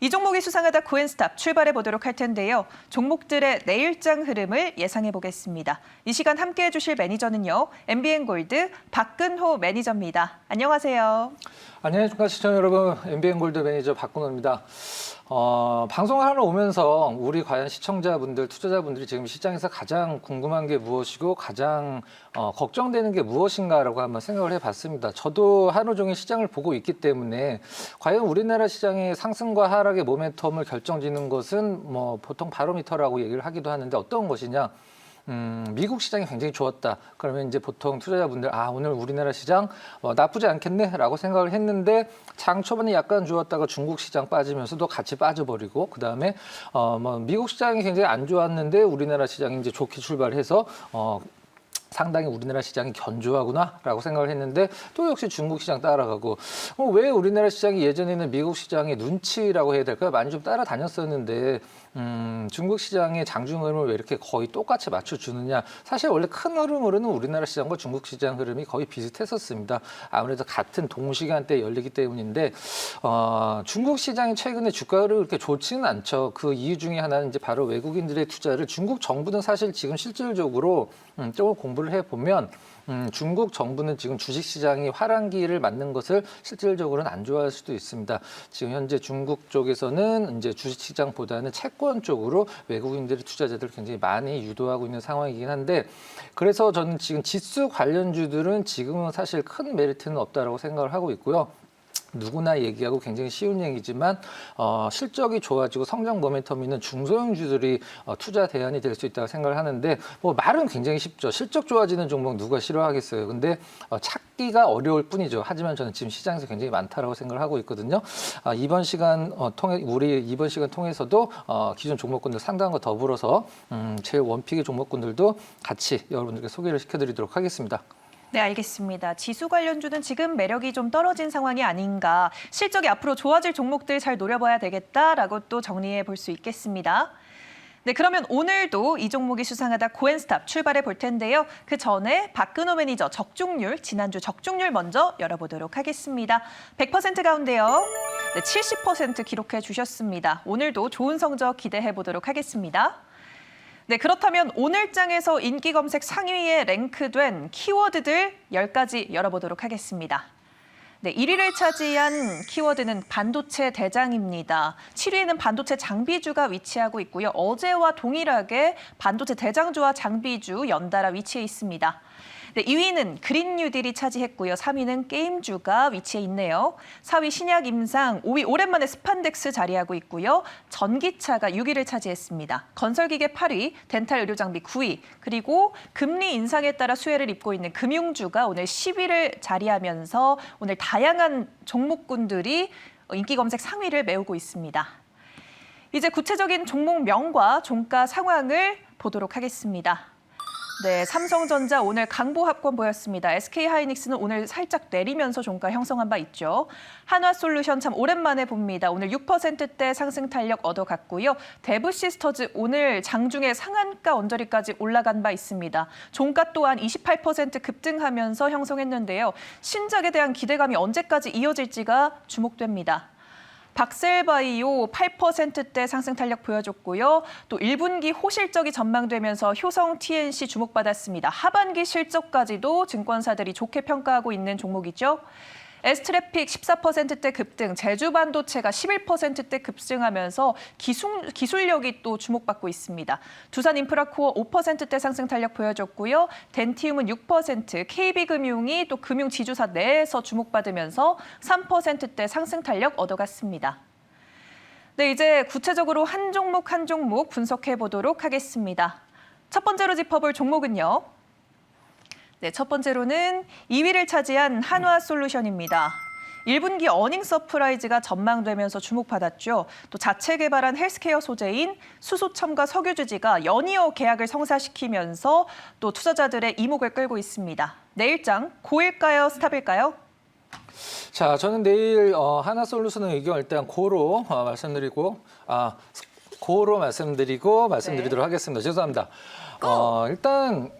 이 종목이 수상하다 코인스탑 출발해 보도록 할 텐데요. 종목들의 내일장 흐름을 예상해 보겠습니다. 이 시간 함께해 주실 매니저는요. MBN골드 박근호 매니저입니다. 안녕하세요. 안녕하십니까 시청자 여러분. MBN골드 매니저 박근호입니다. 방송을 하러 오면서 우리 과연 시청자분들, 투자자분들이 지금 시장에서 가장 궁금한 게 무엇이고 가장 걱정되는 게 무엇인가라고 한번 생각을 해봤습니다. 저도 하루 종일 시장을 보고 있기 때문에 과연 우리나라 시장의 상승과 하락의 모멘텀을 결정짓는 것은 뭐 보통 바로미터라고 얘기를 하기도 하는데 어떤 것이냐? 미국 시장이 굉장히 좋았다. 그러면 이제 보통 투자자분들 오늘 우리나라 시장 나쁘지 않겠네라고 생각을 했는데 장 초반에 약간 좋았다가 중국 시장 빠지면서도 같이 빠져버리고 그 다음에 미국 시장이 굉장히 안 좋았는데 우리나라 시장이 이제 좋게 출발해서 상당히 우리나라 시장이 견조하구나라고 생각을 했는데 또 역시 중국 시장 따라가고 왜 우리나라 시장이 예전에는 미국 시장의 눈치라고 해야 될까요? 많이 좀 따라다녔었는데 중국 시장의 장중 흐름을 왜 이렇게 거의 똑같이 맞춰주느냐. 사실 원래 큰 흐름으로는 우리나라 시장과 중국 시장 흐름이 거의 비슷했었습니다. 아무래도 같은 동시간대에 열리기 때문인데 중국 시장이 최근에 주가를 그렇게 좋지는 않죠. 그 이유 중에 하나는 이제 바로 외국인들의 투자를 중국 정부는 사실 지금 실질적으로 조금 공부를 해보면 중국 정부는 지금 주식시장이 화랑기를 맞는 것을 실질적으로는 안 좋아할 수도 있습니다. 지금 현재 중국 쪽에서는 이제 주식시장보다는 채권 쪽으로 외국인들의 투자자들을 굉장히 많이 유도하고 있는 상황이긴 한데 그래서 저는 지금 지수 관련주들은 지금은 사실 큰 메리트는 없다라고 생각을 하고 있고요. 누구나 얘기하고 굉장히 쉬운 얘기지만 실적이 좋아지고 성장 모멘텀이 있는 중소형주들이 투자 대안이 될 수 있다고 생각을 하는데 말은 굉장히 쉽죠. 실적 좋아지는 종목 누가 싫어하겠어요. 근데 찾기가 어려울 뿐이죠. 하지만 저는 지금 시장에서 굉장히 많다라고 생각을 하고 있거든요. 이번 시간 통해서도 기존 종목군들 상당한 거 더불어서 제일 원픽의 종목군들도 같이 여러분들께 소개를 시켜드리도록 하겠습니다. 네, 알겠습니다. 지수 관련주는 지금 매력이 좀 떨어진 상황이 아닌가. 실적이 앞으로 좋아질 종목들 잘 노려봐야 되겠다라고 또 정리해 볼 수 있겠습니다. 네, 그러면 오늘도 이 종목이 수상하다 코인스탑 출발해 볼 텐데요. 그 전에 박근호 매니저 적중률, 지난주 적중률 먼저 열어보도록 하겠습니다. 100% 가운데요. 네, 70% 기록해 주셨습니다. 오늘도 좋은 성적 기대해 보도록 하겠습니다. 네, 그렇다면 오늘 장에서 인기 검색 상위에 랭크된 키워드들 10가지 열어보도록 하겠습니다. 네, 1위를 차지한 키워드는 반도체 대장입니다. 7위에는 반도체 장비주가 위치하고 있고요. 어제와 동일하게 반도체 대장주와 장비주 연달아 위치해 있습니다. 네, 2위는 그린 뉴딜이 차지했고요. 3위는 게임주가 위치해 있네요. 4위 신약 임상, 5위 오랜만에 스판덱스 자리하고 있고요. 전기차가 6위를 차지했습니다. 건설기계 8위, 덴탈 의료장비 9위, 그리고 금리 인상에 따라 수혜를 입고 있는 금융주가 오늘 10위를 자리하면서 오늘 다양한 종목군들이 인기 검색 상위를 메우고 있습니다. 이제 구체적인 종목명과 종가 상황을 보도록 하겠습니다. 네, 삼성전자 오늘 강보 합권 보였습니다. SK하이닉스는 오늘 살짝 내리면서 종가 형성한 바 있죠. 한화솔루션 참 오랜만에 봅니다. 오늘 6%대 상승 탄력 얻어갔고요. 대부시스터즈 오늘 장중에 상한가 언저리까지 올라간 바 있습니다. 종가 또한 28% 급등하면서 형성했는데요. 신작에 대한 기대감이 언제까지 이어질지가 주목됩니다. 박셀바이오 8%대 상승 탄력 보여줬고요. 또 1분기 호실적이 전망되면서 효성 TNC 주목받았습니다. 하반기 실적까지도 증권사들이 좋게 평가하고 있는 종목이죠. 에스트래픽 14%대 급등, 제주반도체가 11%대 급증하면서 기술력이 또 주목받고 있습니다. 두산인프라코어 5%대 상승 탄력 보여줬고요. 덴티움은 6%, KB금융이 또 금융지주사 내에서 주목받으면서 3%대 상승 탄력 얻어갔습니다. 네, 이제 구체적으로 한 종목 분석해 보도록 하겠습니다. 첫 번째로 짚어볼 종목은요. 네, 첫 번째로는 2위를 차지한 한화솔루션입니다. 1분기 어닝 서프라이즈가 전망되면서 주목받았죠. 또 자체 개발한 헬스케어 소재인 수소첨가 석유주지가 연이어 계약을 성사시키면서 또 투자자들의 이목을 끌고 있습니다. 내일장 고일까요? 스탑일까요? 자, 저는 내일 한화솔루션의 의견 일단 고로 말씀드리고 말씀드리도록 하겠습니다. 죄송합니다. 일단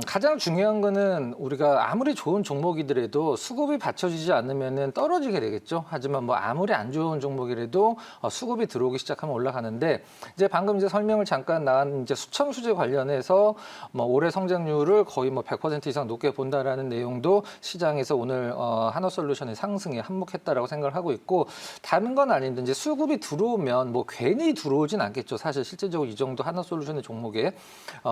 가장 중요한 거는 우리가 아무리 좋은 종목이더라도 수급이 받쳐지지 않으면 떨어지게 되겠죠. 하지만 뭐 아무리 안 좋은 종목이라도 수급이 들어오기 시작하면 올라가는데 이제 방금 이제 설명을 잠깐 나간 이제 수청수제 관련해서 뭐 올해 성장률을 거의 뭐 100% 이상 높게 본다라는 내용도 시장에서 오늘 하나솔루션의 상승에 한몫했다라고 생각을 하고 있고 다른 건 아닌데 이제 수급이 들어오면 뭐 괜히 들어오진 않겠죠. 사실 실제적으로 이 정도 하나솔루션의 종목에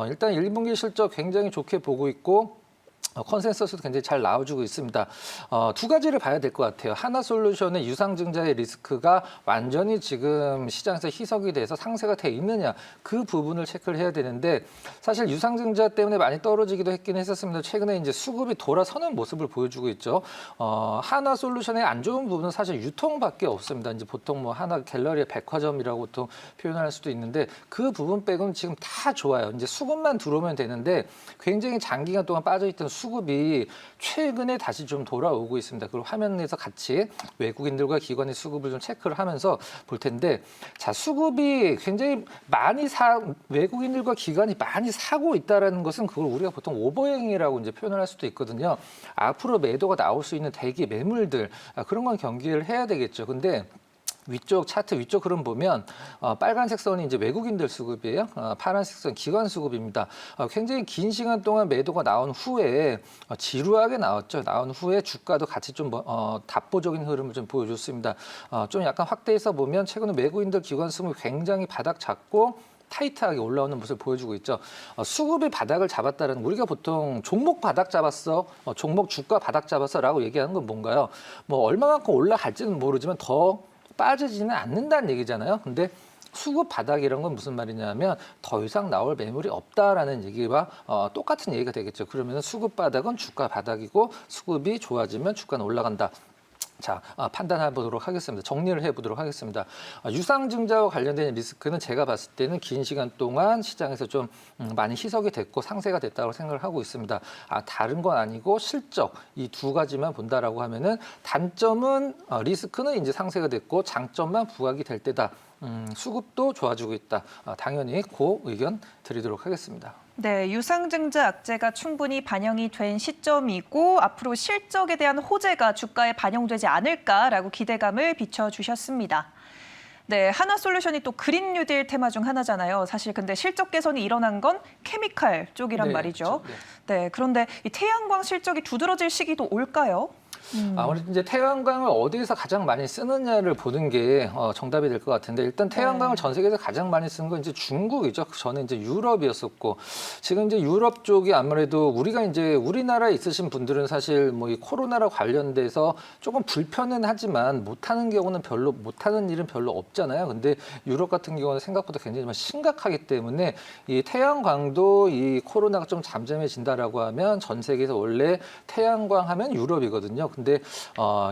일단 1분기 실적 굉장히 좋게 보고 있고 컨센서스도 굉장히 잘 나와주고 있습니다. 두 가지를 봐야 될 것 같아요. 하나솔루션의 유상증자의 리스크가 완전히 지금 시장에서 희석이 돼서 상쇄가 돼 있느냐 그 부분을 체크를 해야 되는데 사실 유상증자 때문에 많이 떨어지기도 했긴 했었습니다. 최근에 이제 수급이 돌아서는 모습을 보여주고 있죠. 하나솔루션의 안 좋은 부분은 사실 유통밖에 없습니다. 이제 보통 뭐 하나 갤러리의 백화점이라고 보통 표현할 수도 있는데 그 부분 빼고는 지금 다 좋아요. 이제 수급만 들어오면 되는데 굉장히 장기간 동안 빠져있던 수급이 최근에 다시 좀 돌아오고 있습니다. 그리고 화면에서 같이 외국인들과 기관의 수급을 좀 체크를 하면서 볼 텐데, 자, 수급이 굉장히 외국인들과 기관이 많이 사고 있다라는 것은 그걸 우리가 보통 오버행이라고 이제 표현을 할 수도 있거든요. 앞으로 매도가 나올 수 있는 대기 매물들, 그런 건 경계를 해야 되겠죠. 근데 위쪽 차트 위쪽 흐름 보면 빨간색 선이 이제 외국인들 수급이에요. 파란색 선 기관 수급입니다. 굉장히 긴 시간 동안 매도가 나온 후에 지루하게 나왔죠. 나온 후에 주가도 같이 좀 답보적인 흐름을 좀 보여줬습니다. 좀 약간 확대해서 보면 최근에 외국인들 기관 수급이 굉장히 바닥 잡고 타이트하게 올라오는 모습을 보여주고 있죠. 수급이 바닥을 잡았다는 우리가 보통 종목 바닥 잡았어, 종목 주가 바닥 잡았어라고 얘기하는 건 뭔가요? 뭐 얼마만큼 올라갈지는 모르지만 더 빠지지는 않는다는 얘기잖아요. 근데 수급 바닥이란 건 무슨 말이냐면 더 이상 나올 매물이 없다라는 얘기와 똑같은 얘기가 되겠죠. 그러면 수급 바닥은 주가 바닥이고 수급이 좋아지면 주가는 올라간다. 자, 판단해 보도록 하겠습니다. 정리를 해보도록 하겠습니다. 유상증자와 관련된 리스크는 제가 봤을 때는 긴 시간 동안 시장에서 좀 많이 희석이 됐고 상쇄가 됐다고 생각을 하고 있습니다. 다른 건 아니고 실적 이 두 가지만 본다라고 하면은 단점은 리스크는 이제 상쇄가 됐고 장점만 부각이 될 때다. 수급도 좋아지고 있다. 당연히 그 의견 드리도록 하겠습니다. 네, 유상증자 악재가 충분히 반영이 된 시점이고 앞으로 실적에 대한 호재가 주가에 반영되지 않을까라고 기대감을 비춰주셨습니다. 네, 하나솔루션이 또 그린 뉴딜 테마 중 하나잖아요. 사실 근데 실적 개선이 일어난 건 케미칼 쪽이란 말이죠. 그렇죠. 네, 그런데 이 태양광 실적이 두드러질 시기도 올까요? 아무래도 이제 태양광을 어디에서 가장 많이 쓰느냐를 보는 게 정답이 될 것 같은데 일단 태양광을 전 세계에서 가장 많이 쓰는 건 이제 중국이죠. 전에 이제 유럽이었었고 지금 이제 유럽 쪽이 아무래도 우리가 이제 우리나라에 있으신 분들은 사실 뭐 이 코로나랑 관련돼서 조금 불편은 하지만 못하는 경우는 별로 못하는 일은 별로 없잖아요. 근데 유럽 같은 경우는 생각보다 굉장히 좀 심각하기 때문에 이 태양광도 이 코로나가 좀 잠잠해진다라고 하면 전 세계에서 원래 태양광 하면 유럽이거든요. 근데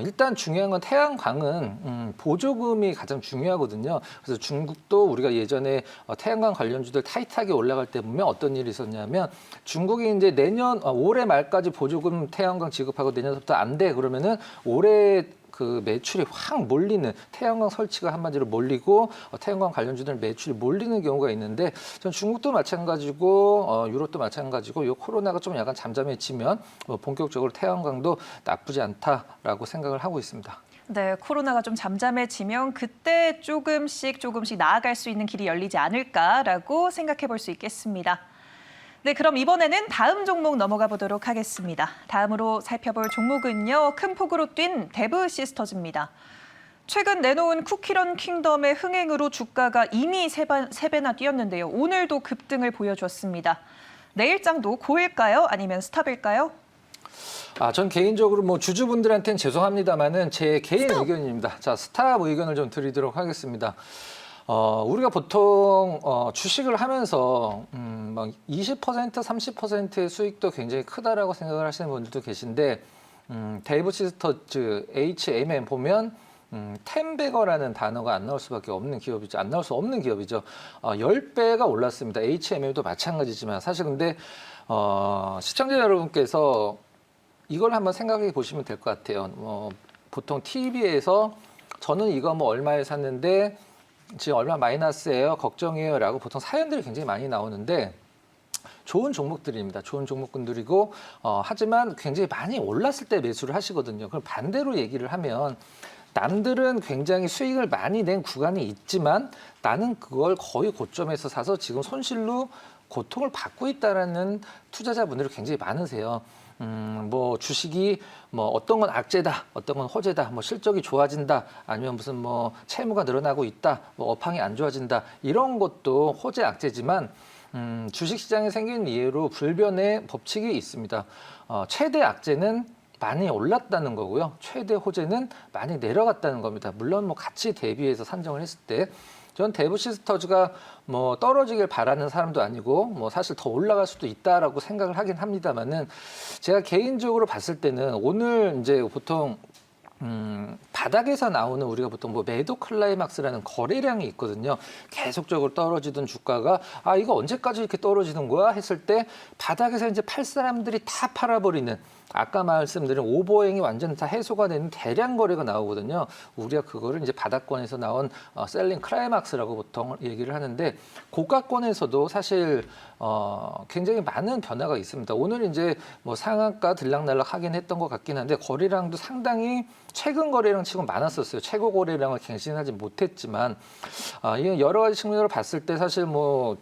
일단 중요한 건 태양광은 보조금이 가장 중요하거든요. 그래서 중국도 우리가 예전에 태양광 관련주들 타이트하게 올라갈 때 보면 어떤 일이 있었냐면 중국이 이제 올해 말까지 보조금 태양광 지급하고 내년부터 안 돼 그러면은 올해 그 매출이 확 몰리는 태양광 설치가 한마디로 몰리고 태양광 관련주들 매출이 몰리는 경우가 있는데 전 중국도 마찬가지고 유럽도 마찬가지고 이 코로나가 좀 약간 잠잠해지면 본격적으로 태양광도 나쁘지 않다라고 생각을 하고 있습니다. 네, 코로나가 좀 잠잠해지면 그때 조금씩 나아갈 수 있는 길이 열리지 않을까라고 생각해 볼 수 있겠습니다. 네, 그럼 이번에는 다음 종목 넘어가 보도록 하겠습니다. 다음으로 살펴볼 종목은요, 큰 폭으로 뛴 데브 시스터즈입니다. 최근 내놓은 쿠키런 킹덤의 흥행으로 주가가 이미 세 배나 뛰었는데요. 오늘도 급등을 보여줬습니다. 내일장도 고일까요? 아니면 스탑일까요? 전 개인적으로 뭐 주주분들한테는 죄송합니다만은 제 개인 의견입니다. 자, 스탑 의견을 좀 드리도록 하겠습니다. 우리가 보통 주식을 하면서 막 20%, 30%의 수익도 굉장히 크다라고 생각을 하시는 분들도 계신데 데이브 시스터즈 HMM 보면 텐베거라는 단어가 안 나올 수밖에 없는 기업이죠. 안 나올 수 없는 기업이죠. 10배가 올랐습니다. HMM도 마찬가지지만 사실 근데 시청자 여러분께서 이걸 한번 생각해 보시면 될 것 같아요. 보통 TV에서 저는 이거 뭐 얼마에 샀는데 지금 얼마 마이너스예요, 걱정이에요라고 보통 사연들이 굉장히 많이 나오는데 좋은 종목들입니다. 좋은 종목군들이고 하지만 굉장히 많이 올랐을 때 매수를 하시거든요. 그럼 반대로 얘기를 하면 남들은 굉장히 수익을 많이 낸 구간이 있지만 나는 그걸 거의 고점에서 사서 지금 손실로 고통을 받고 있다라는 투자자분들이 굉장히 많으세요. 뭐 주식이 뭐 어떤 건 악재다, 어떤 건 호재다, 뭐 실적이 좋아진다, 아니면 무슨 뭐 채무가 늘어나고 있다, 뭐 업황이 안 좋아진다 이런 것도 호재 악재지만 주식시장에 생긴 이해로 불변의 법칙이 있습니다. 최대 악재는 많이 올랐다는 거고요. 최대 호재는 많이 내려갔다는 겁니다. 물론 뭐 같이 대비해서 산정을 했을 때 전 대부 시스터즈가 뭐 떨어지길 바라는 사람도 아니고 뭐 사실 더 올라갈 수도 있다라고 생각을 하긴 합니다만은 제가 개인적으로 봤을 때는 오늘 이제 보통 바닥에서 나오는 우리가 보통 뭐 매도 클라이막스라는 거래량이 있거든요. 계속적으로 떨어지던 주가가 이거 언제까지 이렇게 떨어지는 거야 했을 때 바닥에서 이제 팔 사람들이 다 팔아버리는 아까 말씀드린 오버행이 완전 다 해소가 되는 대량 거래가 나오거든요. 우리가 그거를 이제 바닥권에서 나온 셀링 클라이막스라고 보통 얘기를 하는데 고가권에서도 사실 굉장히 많은 변화가 있습니다. 오늘 이제 뭐 상한가 들락날락 하긴 했던 것 같긴 한데 거래량도 상당히 최근 거래량 치고 많았었어요. 최고 거래량을 갱신하지 못했지만 이게 여러 가지 측면으로 봤을 때 사실 뭐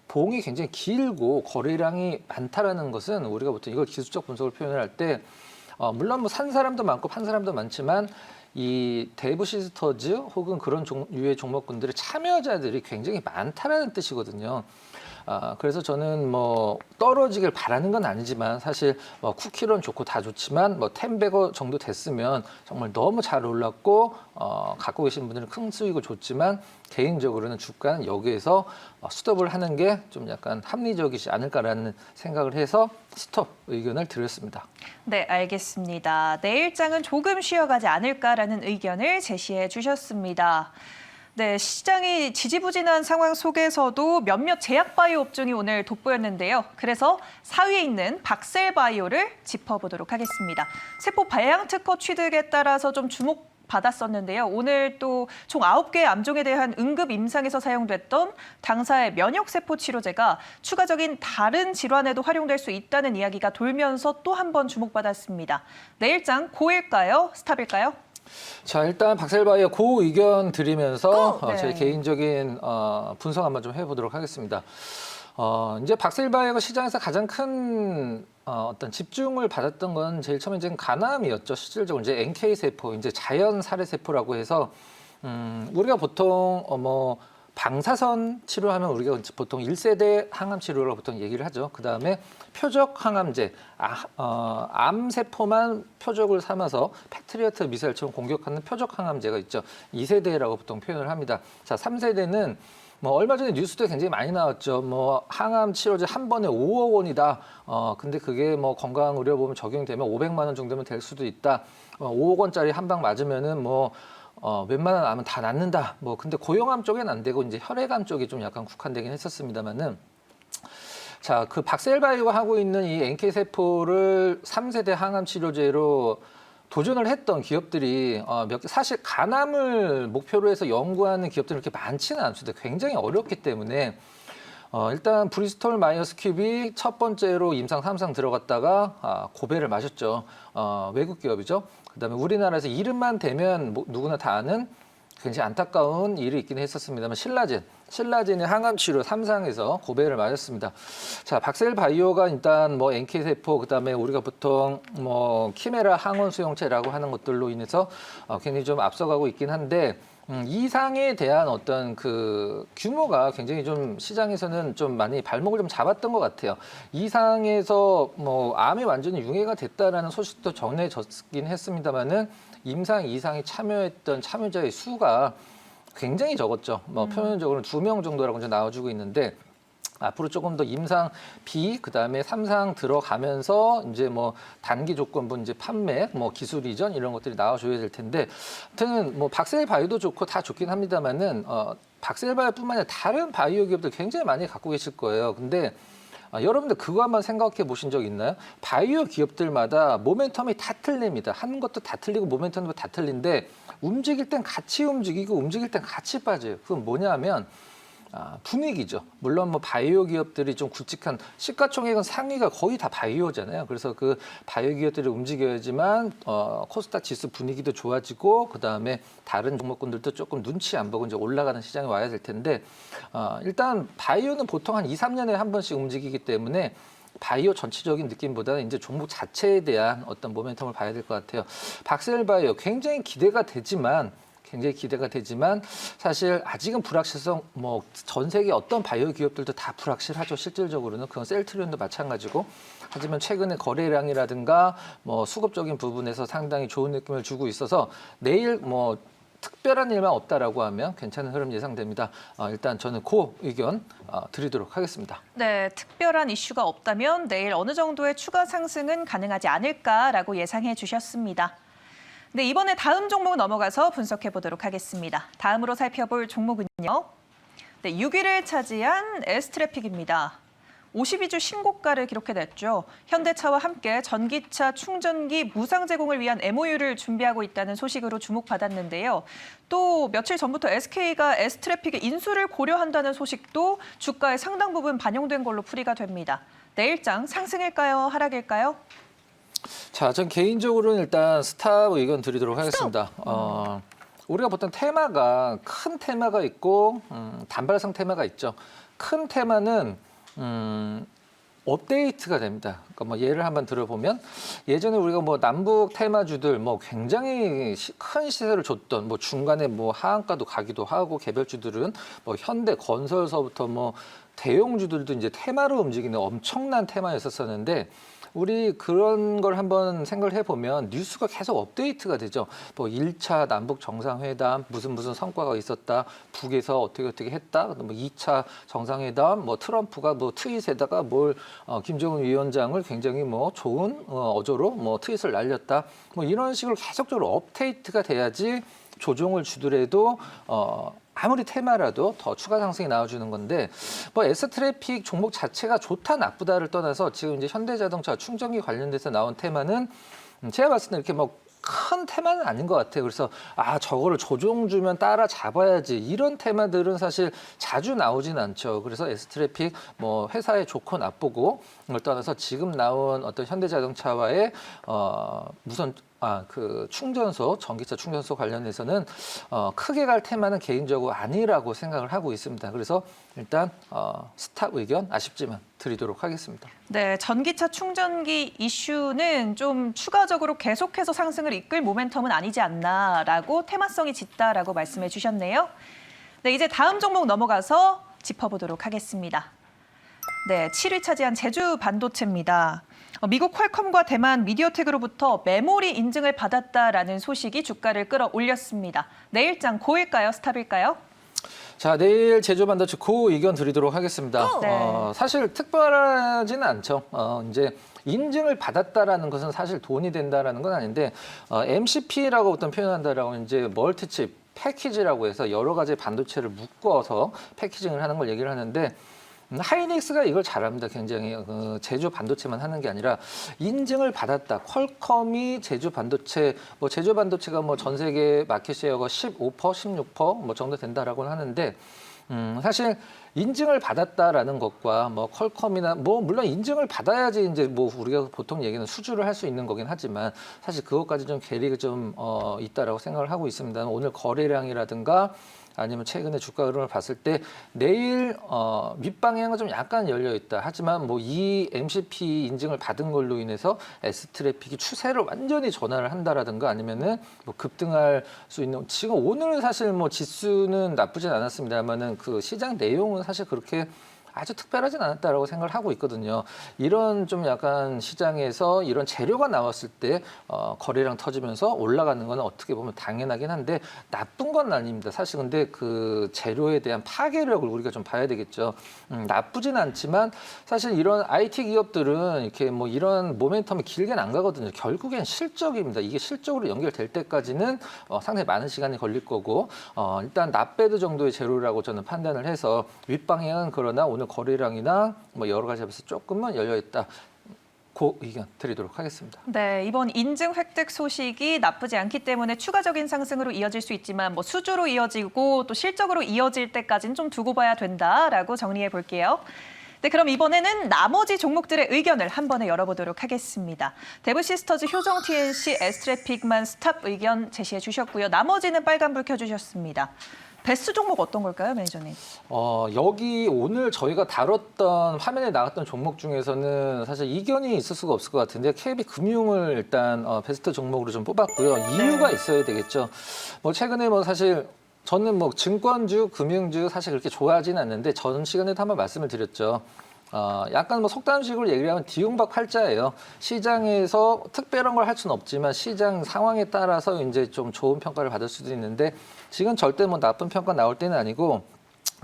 봉이 굉장히 길고 거래량이 많다라는 것은 우리가 보통 이걸 기술적 분석을 표현을 할 때 물론 뭐 산 사람도 많고 판 사람도 많지만 이 대부 시스터즈 혹은 그런 유의 종목군들의 참여자들이 굉장히 많다라는 뜻이거든요. 그래서 저는 뭐 떨어지길 바라는 건 아니지만 사실 쿠키런 좋고 다 좋지만 뭐 10배거 정도 됐으면 정말 너무 잘 올랐고 갖고 계신 분들은 큰 수익을 줬지만 개인적으로는 주가는 여기에서 스톱을 하는 게 좀 약간 합리적이지 않을까라는 생각을 해서 스톱 의견을 드렸습니다. 네, 알겠습니다. 내일장은 조금 쉬어가지 않을까라는 의견을 제시해 주셨습니다. 네, 시장이 지지부진한 상황 속에서도 몇몇 제약바이오 업종이 오늘 돋보였는데요. 그래서 4위에 있는 박셀바이오를 짚어보도록 하겠습니다. 세포 발양 특허 취득에 따라서 좀 주목받았었는데요. 오늘 또 총 9개의 암종에 대한 응급 임상에서 사용됐던 당사의 면역세포 치료제가 추가적인 다른 질환에도 활용될 수 있다는 이야기가 돌면서 또 한 번 주목받았습니다. 내일장 고일까요? 스탑일까요? 자, 일단 박셀바이오 고 의견 드리면서 네. 제 개인적인 분석 한번 좀 해보도록 하겠습니다. 이제 박셀바이오가 시장에서 가장 큰 어떤 집중을 받았던 건 제일 처음에 이제 간암이었죠. 실질적으로 이제 NK 세포, 이제 자연 살해 세포라고 해서 우리가 보통 뭐 방사선 치료하면 우리가 보통 1세대 항암 치료라고 보통 얘기를 하죠. 그 다음에 표적 항암제, 암 세포만 표적을 삼아서 패트리어트 미사일처럼 공격하는 표적 항암제가 있죠. 2세대라고 보통 표현을 합니다. 자, 3세대는 뭐 얼마 전에 뉴스도 굉장히 많이 나왔죠. 뭐 항암 치료제 한 번에 5억 원이다. 근데 그게 뭐 건강의료보험 적용되면 500만 원 정도면 될 수도 있다. 5억 원짜리 한 방 맞으면은 뭐 웬만한 암은 다 낫는다. 뭐 근데 고형암 쪽엔 안 되고 이제 혈액암 쪽이 좀 약간 국한되긴 했었습니다만은 자, 그 박셀바이오가 하고 있는 이 NK 세포를 3세대 항암 치료제로 도전을 했던 기업들이 사실 간암을 목표로 해서 연구하는 기업들은 그렇게 많지는 않습니다. 굉장히 어렵기 때문에 일단 브리스톨 마이어스 큐비 첫 번째로 임상 3상 들어갔다가 고배를 마셨죠. 외국 기업이죠. 그다음에 우리나라에서 이름만 대면 누구나 다 아는 굉장히 안타까운 일이 있긴 했었습니다만 신라진의 항암 치료 3상에서 고배를 맞았습니다. 자, 박셀바이오가 일단 뭐 NK 세포 그다음에 우리가 보통 뭐 키메라 항원 수용체라고 하는 것들로 인해서 굉장히 좀 앞서가고 있긴 한데 이 상에 대한 어떤 그 규모가 굉장히 좀 시장에서는 좀 많이 발목을 좀 잡았던 것 같아요. 이 상에서 뭐 암이 완전히 융해가 됐다라는 소식도 전해졌긴 했습니다만은 임상 2상에 참여했던 참여자의 수가 굉장히 적었죠. 뭐 표면적으로 2명 정도라고 이제 나와주고 있는데 앞으로 조금 더 임상 B 그다음에 3상 들어가면서 이제 뭐 단기 조건부 이제 판매, 뭐 기술 이전 이런 것들이 나와줘야 될 텐데, 아무튼 뭐 박셀바이오도 좋고 다 좋긴 합니다만은 박셀바이오뿐만 아니라 다른 바이오 기업들 굉장히 많이 갖고 계실 거예요. 근데 여러분들 그거 한번 생각해 보신 적 있나요? 바이오 기업들마다 모멘텀이 다 틀립니다. 한 것도 다 틀리고 모멘텀도 다 틀린데 움직일 땐 같이 움직이고 움직일 땐 같이 빠져요. 그건 뭐냐면 분위기죠. 물론 뭐 바이오 기업들이 좀 굵직한 시가총액은 상위가 거의 다 바이오잖아요. 그래서 그 바이오 기업들이 움직여야지만 코스닥 지수 분위기도 좋아지고 그다음에 다른 종목군들도 조금 눈치 안 보고 이제 올라가는 시장에 와야 될 텐데 일단 바이오는 보통 한 2, 3년에 한 번씩 움직이기 때문에 바이오 전체적인 느낌보다는 이제 종목 자체에 대한 어떤 모멘텀을 봐야 될 것 같아요. 박셀바이오 굉장히 기대가 되지만 사실 아직은 불확실성 뭐 전 세계 어떤 바이오 기업들도 다 불확실하죠. 실질적으로는 그건 셀트리온도 마찬가지고. 하지만 최근에 거래량이라든가 뭐 수급적인 부분에서 상당히 좋은 느낌을 주고 있어서 내일 뭐 특별한 일만 없다라고 하면 괜찮은 흐름 예상됩니다. 일단 저는 그 의견 드리도록 하겠습니다. 네, 특별한 이슈가 없다면 내일 어느 정도의 추가 상승은 가능하지 않을까라고 예상해 주셨습니다. 네, 이번에 다음 종목 넘어가서 분석해 보도록 하겠습니다. 다음으로 살펴볼 종목은요. 네, 6위를 차지한 S트래픽입니다. 52주 신고가를 기록해냈죠. 현대차와 함께 전기차 충전기 무상 제공을 위한 MOU를 준비하고 있다는 소식으로 주목받았는데요. 또 며칠 전부터 SK가 S트래픽의 인수를 고려한다는 소식도 주가에 상당 부분 반영된 걸로 풀이가 됩니다. 내일장 상승일까요? 하락일까요? 자, 전 개인적으로는 일단 스탑 의견 드리도록 하겠습니다. 우리가 보통 테마가 큰 테마가 있고 단발성 테마가 있죠. 큰 테마는 업데이트가 됩니다. 그러니까 뭐 예를 한번 들어보면 예전에 우리가 뭐 남북 테마주들 뭐 굉장히 큰 시세를 줬던 뭐 중간에 뭐 하한가도 가기도 하고 개별주들은 뭐 현대 건설서부터 뭐 대형주들도 이제 테마로 움직이는 엄청난 테마였었는데 우리 그런 걸 한번 생각을 해보면 뉴스가 계속 업데이트가 되죠. 뭐 1차 남북 정상회담 무슨 성과가 있었다. 북에서 어떻게 했다. 뭐 2차 정상회담 뭐 트럼프가 뭐 트윗에다가 뭘 김정은 위원장을 굉장히 뭐 좋은 어조로 뭐 트윗을 날렸다. 뭐 이런 식으로 계속적으로 업데이트가 돼야지 조정을 주더라도 아무리 테마라도 더 추가 상승이 나와주는 건데 뭐 S트래픽 종목 자체가 좋다 나쁘다를 떠나서 지금 이제 현대자동차 충전기 관련돼서 나온 테마는 제가 봤을 때 이렇게 뭐 큰 테마는 아닌 것 같아요. 그래서 저거를 조정 주면 따라 잡아야지 이런 테마들은 사실 자주 나오진 않죠. 그래서 S트래픽 뭐 회사의 좋고 나쁘고 걸 떠나서 지금 나온 어떤 현대자동차와의 무슨 그 충전소, 전기차 충전소 관련해서는 크게 갈 테마는 개인적으로 아니라고 생각을 하고 있습니다. 그래서 일단 스탑 의견 아쉽지만 드리도록 하겠습니다. 네, 전기차 충전기 이슈는 좀 추가적으로 계속해서 상승을 이끌 모멘텀은 아니지 않나라고 테마성이 짙다라고 말씀해 주셨네요. 네, 이제 다음 종목 넘어가서 짚어보도록 하겠습니다. 네, 7위 차지한 제주 반도체입니다. 미국 퀄컴과 대만 미디어텍으로부터 메모리 인증을 받았다라는 소식이 주가를 끌어올렸습니다. 내일장 고일까요? 스탑일까요? 자, 내일 제주반도체 고 의견 드리도록 하겠습니다. 네. 사실 특별하지는 않죠. 이제 인증을 받았다라는 것은 사실 돈이 된다라는 건 아닌데 MCP라고 어떤 표현한다라고 이제 멀티칩 패키지라고 해서 여러 가지 반도체를 묶어서 패키징을 하는 걸 얘기를 하는데 하이닉스가 이걸 잘합니다. 굉장히 제주 반도체만 하는 게 아니라 인증을 받았다. 퀄컴이 제주 반도체 뭐 제주 반도체가 뭐 전 세계 마켓 셰어가 15%, 16%뭐 정도 된다라고는 하는데 사실 인증을 받았다라는 것과 뭐 퀄컴이나 뭐 물론 인증을 받아야지 이제 뭐 우리가 보통 얘기는 수주를 할 수 있는 거긴 하지만 사실 그것까지 좀 괴리가 좀 있다라고 생각을 하고 있습니다. 오늘 거래량이라든가 아니면 최근에 주가 흐름을 봤을 때 내일 밑방향은 좀 약간 열려 있다. 하지만 뭐 이 MCP 인증을 받은 걸로 인해서 S트래픽이 추세를 완전히 전환을 한다라든가 아니면은 뭐 급등할 수 있는 지금 오늘 사실 뭐 지수는 나쁘진 않았습니다만은 그 시장 내용은 사실 그렇게 아주 특별하진 않았다라고 생각을 하고 있거든요. 이런 좀 약간 시장에서 이런 재료가 나왔을 때 거래량 터지면서 올라가는 건 어떻게 보면 당연하긴 한데 나쁜 건 아닙니다. 사실 근데 그 재료에 대한 파괴력을 우리가 좀 봐야 되겠죠. 나쁘진 않지만 사실 이런 IT 기업들은 이렇게 뭐 이런 모멘텀이 길게는 안 가거든요. 결국엔 실적입니다. 이게 실적으로 연결될 때까지는 상당히 많은 시간이 걸릴 거고 일단 낫배드 정도의 재료라고 저는 판단을 해서 윗방향은 그러나 오늘 거래량이나 뭐 여러 가지 앞에서 조금만 열려 있다. 그 의견 드리도록 하겠습니다. 네, 이번 인증 획득 소식이 나쁘지 않기 때문에 추가적인 상승으로 이어질 수 있지만 뭐 수주로 이어지고 또 실적으로 이어질 때까지는 좀 두고 봐야 된다라고 정리해 볼게요. 네, 그럼 이번에는 나머지 종목들의 의견을 한 번에 열어보도록 하겠습니다. 데브시스터즈, 효정 TNC, 에스트래픽만 스탑 의견 제시해 주셨고요. 나머지는 빨간불 켜주셨습니다. 베스트 종목 어떤 걸까요, 매니저님? 여기 오늘 저희가 다뤘던 화면에 나왔던 종목 중에서는 사실 이견이 있을 수가 없을 것 같은데 KB금융을 일단 베스트 종목으로 좀 뽑았고요. 이유가 있어야 되겠죠. 뭐 최근에 뭐 사실 저는 뭐 증권주, 금융주 사실 그렇게 좋아하지는 않는데 전 시간에도 한번 말씀을 드렸죠. 약간 뭐 속담식으로 얘기를 하면 뒤움박팔자예요. 시장에서 특별한 걸 할 수는 없지만 시장 상황에 따라서 이제 좀 좋은 평가를 받을 수도 있는데 지금 절대 뭐 나쁜 평가 나올 때는 아니고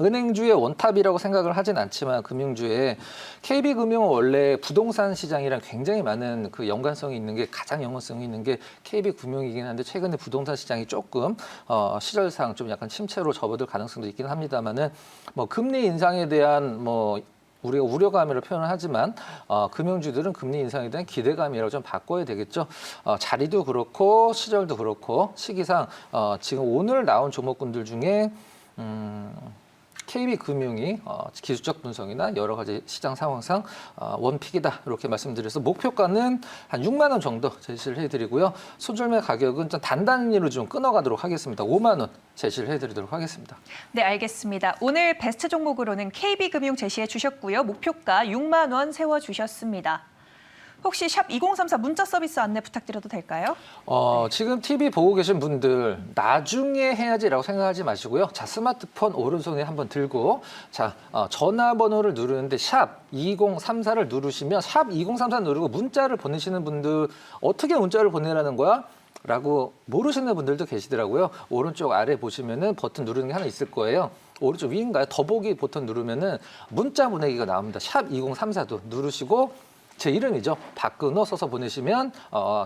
은행주의 원탑이라고 생각을 하진 않지만 금융주에 KB금융은 원래 부동산 시장이랑 굉장히 많은 그 연관성이 있는 게 가장 연관성이 있는 게 KB금융이긴 한데 최근에 부동산 시장이 조금 시절상 좀 약간 침체로 접어들 가능성도 있긴 합니다만은 뭐 금리 인상에 대한 뭐 우리가 우려감이라고 표현을 하지만 금융주들은 금리 인상에 대한 기대감이라고 좀 바꿔야 되겠죠. 자리도 그렇고 시절도 그렇고 시기상 지금 오늘 나온 종목군들 중에 KB금융이 기술적 분석이나 여러 가지 시장 상황상 원픽이다 이렇게 말씀드려서 목표가는 한 6만 원 정도 제시를 해드리고요. 소절매 가격은 좀 단단히로 좀 끊어가도록 하겠습니다. 5만 원 제시를 해드리도록 하겠습니다. 네, 알겠습니다. 오늘 베스트 종목으로는 KB금융 제시해 주셨고요. 목표가 6만 원 세워주셨습니다. 혹시 샵 2034 문자 서비스 안내 부탁드려도 될까요? 지금 TV 보고 계신 분들 나중에 해야지라고 생각하지 마시고요. 자, 스마트폰 오른손에 한번 들고 자, 전화번호를 누르는데 샵 2034를 누르시면 샵 2034 누르고 문자를 보내시는 분들 어떻게 문자를 보내라는 거야? 라고 모르시는 분들도 계시더라고요. 오른쪽 아래 보시면은 버튼 누르는 게 하나 있을 거예요. 오른쪽 위인가요? 더보기 버튼 누르면은 문자 보내기가 나옵니다. 샵 2034도 누르시고 제 이름이죠. 박근호 써서 보내시면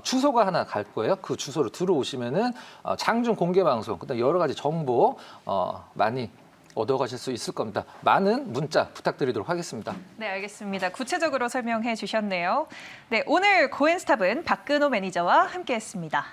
주소가 하나 갈 거예요. 그 주소로 들어오시면은 장중 공개 방송, 그다음 여러 가지 정보 많이 얻어가실 수 있을 겁니다. 많은 문자 부탁드리도록 하겠습니다. 네, 알겠습니다. 구체적으로 설명해 주셨네요. 네, 오늘 고엔스탑은 박근호 매니저와 함께했습니다.